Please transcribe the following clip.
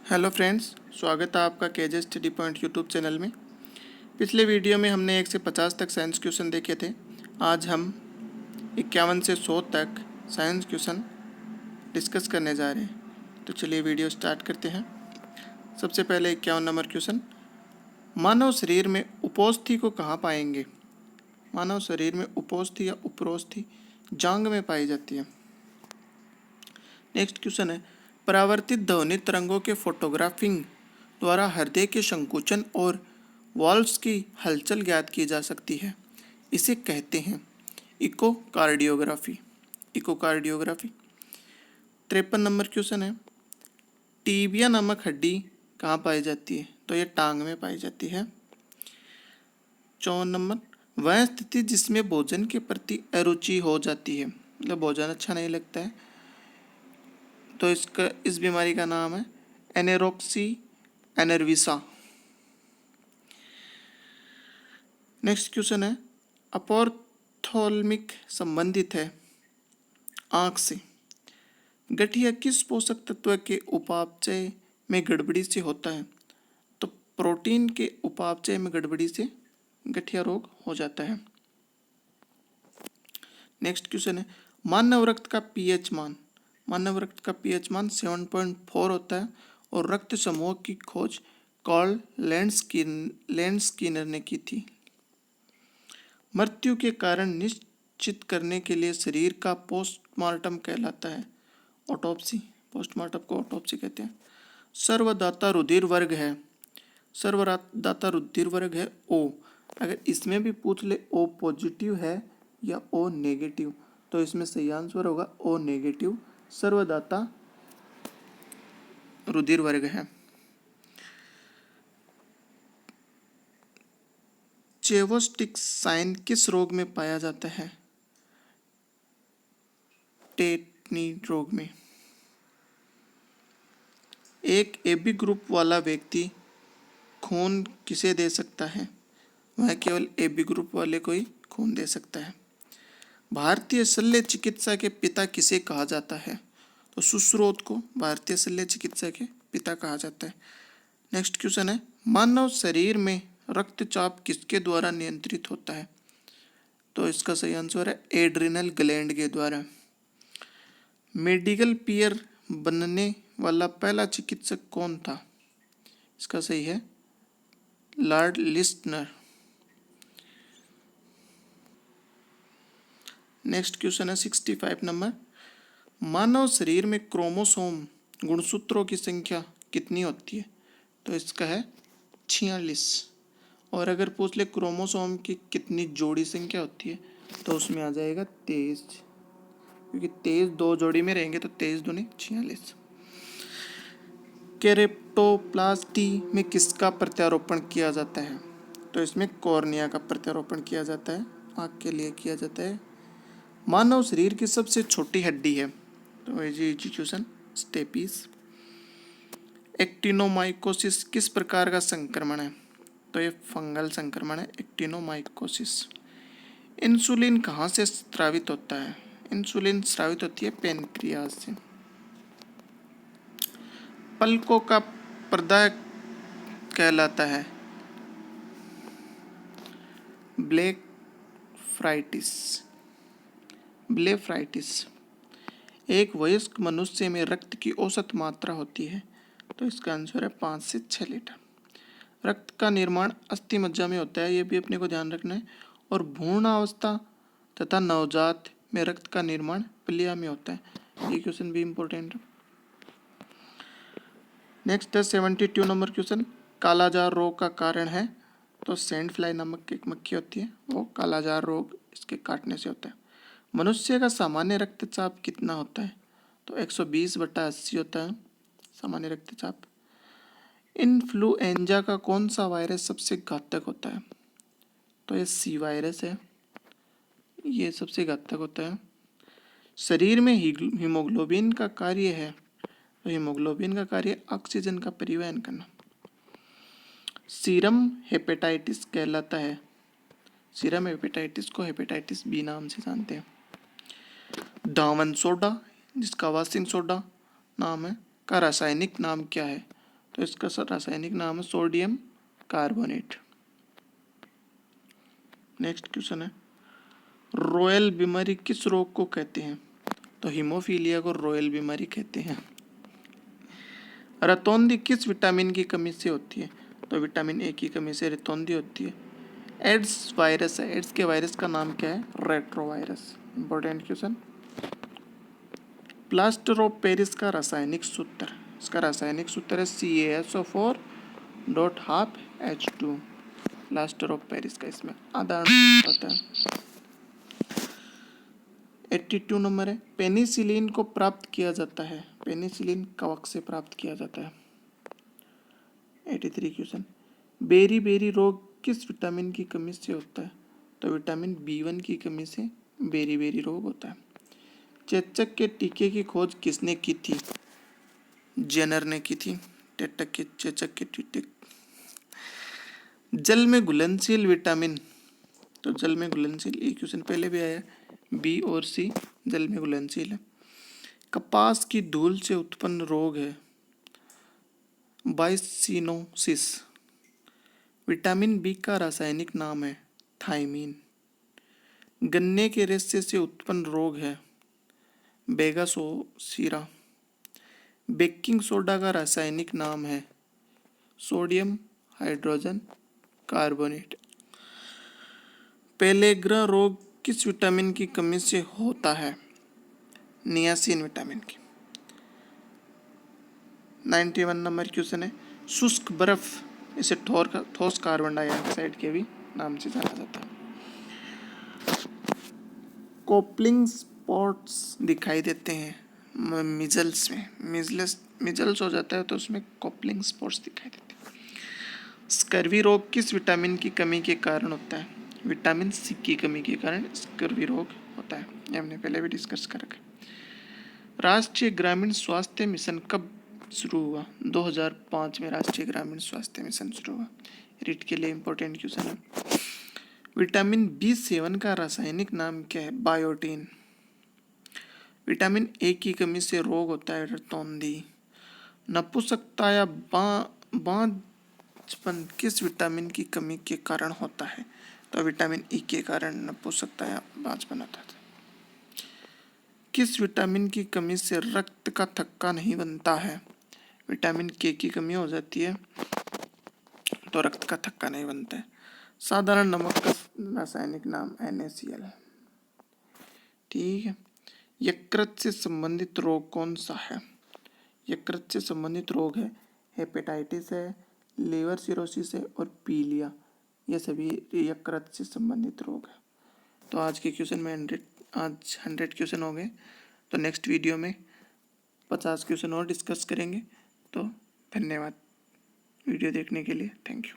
Hello friends, स्वागत है आपका KJ study point YouTube channel में। पिछले वीडियो में हमने 1 से 50 तक साइंस क्वेश्चन देखे थे। आज हम 51 से 100 तक साइंस क्वेश्चन डिस्कस करने जा रहे हैं। तो चलिए वीडियो स्टार्ट करते हैं। सबसे पहले 51 नंबर क्वेश्चन, मानव शरीर में उपोस्थि को कहाँ पाएंगे? मानव शरीर में उपोस्थि या उप्रोस्थि जांघ में पाई जाती है। नेक्स्ट क्वेश्चन है, परावर्तित ध्वनि तरंगों के फोटोग्राफिंग द्वारा हृदय के संकुचन और वाल्व्स की हलचल ज्ञात की जा सकती है। इसे कहते हैं इकोकार्डियोग्राफी। इकोकार्डियोग्राफी। 53 नंबर क्वेश्चन है, टीबिया नामक हड्डी कहाँ पाई जाती है? तो ये टांग में पाई जाती है। 54 नंबर, वह स्थिति जिसमें भोजन के प्रति अरुचि हो जाती है, मतलब भोजन अच्छा नहीं लगता है, तो इस बीमारी का नाम है एनेरोक्सी एनर्विसा। नेक्स्ट क्वेश्चन है, अपोर्थोल्मिक संबंधित है आंख से। गठिया किस पोषक तत्व के उपापचय में गड़बड़ी से होता है? तो प्रोटीन के उपापचय में गड़बड़ी से गठिया रोग हो जाता है। नेक्स्ट क्वेश्चन है, मानव रक्त का पीएच मान। मानव रक्त का पीएच मान 7.4 होता है और रक्त समूह की खोज कार्ल लैंडस्कीनर ने की थी। मृत्यु के कारण निश्चित करने के लिए शरीर का पोस्टमार्टम कहलाता है ऑटोप्सी। पोस्टमार्टम को ऑटोप्सी कहते हैं। सर्वदाता रुधिर वर्ग है। सर्वदाता रुधिर वर्ग है ओ। अगर इसमें भी पूछ ले ओ पॉजिटिव है या ओ नेगेटिव, तो इसमें सही आंसर होगा ओ नेगेटिव। सर्वदाता रुधिर वर्ग है। चेवोस्टिक साइन किस रोग में पाया जाता है? टेटनी रोग में। एक एबी ग्रुप वाला व्यक्ति खून किसे दे सकता है? वह केवल एबी ग्रुप वाले को ही खून दे सकता है। भारतीय शल्य चिकित्सा के पिता किसे कहा जाता है? तो सुश्रुत को भारतीय शल्य चिकित्सा के पिता कहा जाता है। नेक्स्ट क्वेश्चन है, मानव शरीर में रक्तचाप किसके द्वारा नियंत्रित होता है? तो इसका सही आंसर है एड्रिनल ग्लैंड के द्वारा। मेडिकल पियर बनने वाला पहला चिकित्सक कौन था? इसका सही है लॉर्ड लिस्टनर। नेक्स्ट क्वेश्चन है 65 नंबर, मानव शरीर में क्रोमोसोम गुणसूत्रों की संख्या कितनी होती है? तो इसका है 46। और अगर पूछ ले क्रोमोसोम की कितनी जोड़ी संख्या होती है, तो उसमें आ जाएगा 23, क्योंकि 23 दो जोड़ी में रहेंगे तो 23 दूनी 46। केरेप्टोप्लास्टी में किसका प्रत्यारोपण किया जाता है? तो इसमें कॉर्निया का प्रत्यारोपण किया जाता है, आँख के लिए किया जाता है। मानव शरीर की सबसे छोटी हड्डी है, तो एग्जीक्यूशन स्टेपीज। एक्टिनोमाइकोसिस किस प्रकार का संक्रमण है? तो ये फंगल संक्रमण है, एक्टिनोमाइकोसिस। इंसुलिन कहाँ से स्रावित होता है? इंसुलिन स्रावित होती है पेनक्रियाज से। पलकों का पर्दा कहलाता है ब्लेफराइटिस। ब्लेफराइटिस। एक वयस्क मनुष्य में रक्त की औसत मात्रा होती है, तो इसका आंसर है 5 से 6 लीटर। रक्त का निर्माण अस्थि मज्जा में होता है, ये भी अपने को ध्यान रखना है। और भ्रूणावस्था तथा नवजात में रक्त का निर्माण प्लिया में होता है। ये क्वेश्चन भी इम्पोर्टेंट है। नेक्स्ट है 72 नंबर क्वेश्चन, कालाजार रोग का कारण है? तो सैंड फ्लाई नामक एक मक्खी होती है, वो कालाजार रोग इसके काटने से होता है। मनुष्य का सामान्य रक्तचाप कितना होता है? तो 120/80 होता है सामान्य रक्तचाप। इन्फ्लुएंजा का कौन सा वायरस सबसे घातक होता है? तो ये सी वायरस है, ये सबसे घातक होता है। शरीर में हीमोग्लोबिन का कार्य है, तो हीमोग्लोबिन का कार्य ऑक्सीजन का परिवहन करना। सीरम हेपेटाइटिस कहलाता है। सीरम हेपेटाइटिस को हेपेटाइटिस बी नाम से जानते हैं। डावन सोडा, जिसका वाशिंग सोडा नाम है, का रासायनिक नाम क्या है? तो इसका रासायनिक नाम है सोडियम कार्बोनेट। नेक्स्ट क्वेश्चन है, रॉयल बीमारी किस रोग को कहते हैं? तो हीमोफीलिया को रॉयल बीमारी कहते हैं। रतौंधी किस विटामिन की कमी से होती है? तो विटामिन ए की कमी से रतौंधी होती है। एड्स वायरस है, एड्स के वायरस का नाम क्या है? Retrovirus. Important question. Plaster of Paris का रासायनिक सूत्र, इसका रासायनिक सूत्र है CaSO4.12H2। प्लास्टर ऑफ पेरिस का इसमें आधा होता है। 82 नंबर है, पेनिसिलिन को प्राप्त किया जाता है, पेनिसिलिन कवक से प्राप्त किया जाता है। 83 क्वेश्चन, बेरी बेरी रोग किस विटामिन की कमी से होता है? तो विटामिन B1 की कमी से बेरी बेरी रोग होता है। चेचक के टीके की खोज किसने की थी? जेनर ने की थी चेचक के टीके। जल में घुलनशील विटामिन, तो जल में घुलनशील, ये क्वेश्चन पहले भी आया, B और C जल में घुलनशील है। कपास की धूल से उत्पन्न रोग है बाइसिनोसिस। विटामिन B का रासायनिक नाम है थायमीन। गन्ने के रेशे से उत्पन्न रोग है बेगासोसीरा। बेकिंग सोडा का रासायनिक नाम है सोडियम हाइड्रोजन कार्बोनेट। पेलेग्रा रोग किस विटामिन की कमी से होता है? नियासिन विटामिन की। 91 नंबर क्वेश्चन है, शुष्क बर्फ, इसे ठोस कार्बन डाइऑक्साइड के भी नाम से जाना जाता है। कोपलिंग स्पॉट्स दिखाई देते हैं मिजल्स में, मिजल्स हो जाता है तो उसमें कोपलिंग स्पॉट्स दिखाई देते हैं। स्कर्वी रोग किस विटामिन की कमी के कारण होता है? विटामिन C की कमी के कारण स्कर्वी रोग होता है, ये हमने पहले भी डिस्कस कर रखा है। राष्ट्रीय ग्रामीण स्वास्थ्य मिशन कब शुरू हुआ? 2005 में राष्ट्रीय ग्रामीण स्वास्थ्य मिशन शुरू हुआ। रीट के लिए इंपॉर्टेंट क्वेश्चन है। विटामिन B7 का रासायनिक नाम क्या है? बायोटीन। विटामिन A की कमी से रोग होता है रतौंधी। नपुंसकता या बांझपन किस विटामिन की कमी के कारण होता है? तो विटामिन E के कारण नपुंसकता या बांझपन होता है। किस विटामिन की कमी से रक्त का थक्का नहीं बनता है? विटामिन K की कमी हो जाती है तो रक्त का थक्का नहीं बनता है। साधारण नमक का रासायनिक नाम NaCl। ठीक है। यकृत से संबंधित रोग कौन सा है? यकृत से संबंधित रोग है हेपेटाइटिस है, लीवर सिरोसिस है और पीलिया, ये सभी यकृत से संबंधित रोग है। तो आज के क्वेश्चन में 100 क्वेश्चन हो गए। तो नेक्स्ट वीडियो में 50 क्वेश्चन और डिस्कस करेंगे। तो धन्यवाद वीडियो देखने के लिए, थैंक यू।